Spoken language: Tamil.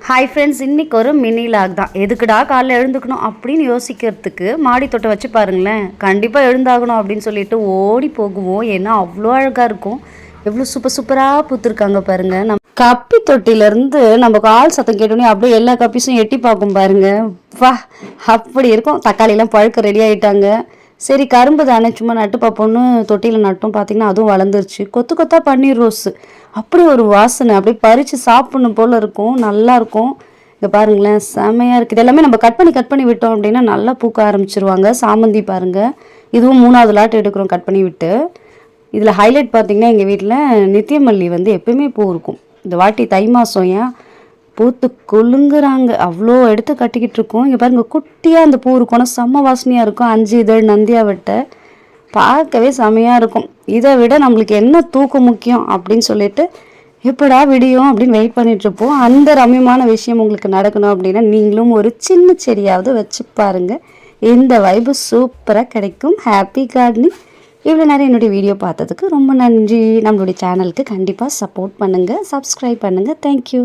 ஹாய் ஃப்ரெண்ட்ஸ், இன்றைக்கி ஒரு மினி லாக் தான். எதுக்குடா காலைல எழுந்துக்கணும் அப்படின்னு யோசிக்கிறதுக்கு மாடி தோட்டம் வச்சு பாருங்களேன். கண்டிப்பாக எழுந்தாகணும் அப்படின்னு சொல்லிட்டு ஓடி போகுவோம். ஏன்னா அவ்வளோ அழகாக இருக்கும். எவ்வளோ சூப்பராக பூத்துருக்காங்க பாருங்கள். கப்பி தொட்டிலேருந்து நம்ம கால் சத்தம் கேட்டோன்னே அப்படியே எல்லா கப்பீஸும் எட்டி பார்க்கும் பாருங்கள். வா, அப்படி இருக்கும். தக்காளிலாம் பழுக்க ரெடி ஆகிட்டாங்க. சரி, கரும்பு தானே, சும்மா நட்டு பார்ப்போன்னு தொட்டியில் நட்டும். பார்த்திங்கன்னா அதுவும் வளர்ந்துருச்சு. கொத்து கொத்தாக பன்னீர் ரோஸு, அப்படி ஒரு வாசனை, அப்படியே பறித்து சாப்பிடணும் போல் இருக்கும். நல்லாயிருக்கும். இங்கே பாருங்களேன், செமையாக இருக்குது. இதெல்லாமே நம்ம கட் பண்ணி விட்டோம் அப்படின்னா நல்லா பூக்க ஆரம்பிச்சிருவாங்க. சாமந்தி பாருங்கள், இதுவும் 3வது லாட் எடுக்கிறோம் கட் பண்ணி விட்டு. இதில் ஹைலைட் பார்த்திங்கன்னா எங்கள் வீட்டில் நித்தியமல்லி எப்போயுமே பூ இருக்கும். இந்த வாட்டி தை மாதம் ஏன் பூத்து கொழுங்குறாங்க, அவ்வளோ எடுத்து கட்டிக்கிட்டு இருக்கோம். இங்கே பாருங்கள், குட்டியாக அந்த பூ இருக்கும், ஆனால் செம்ம வாசனையாக இருக்கும். 5 இதழ் நந்தியாவட்டை பார்க்கவே செமையாக இருக்கும். இதை விட நம்மளுக்கு என்ன தூக்கம் முக்கியம் அப்படின்னு சொல்லிட்டு எப்படா விடியும் அப்படின்னு வெயிட் பண்ணிகிட்ருப்போம். அந்த ரம்யமான விஷயம் உங்களுக்கு நடக்கணும் அப்படின்னா நீங்களும் ஒரு சின்ன செடியாவது வச்சு பாருங்கள். இந்த வைப்பு சூப்பராக கிடைக்கும். Happy gardening. இவ்வளோ நேரம் என்னுடைய வீடியோ பார்த்ததுக்கு ரொம்ப நன்றி. நம்மளுடைய சேனலுக்கு கண்டிப்பாக சப்போர்ட் பண்ணுங்கள், சப்ஸ்கிரைப் பண்ணுங்கள். தேங்க்யூ.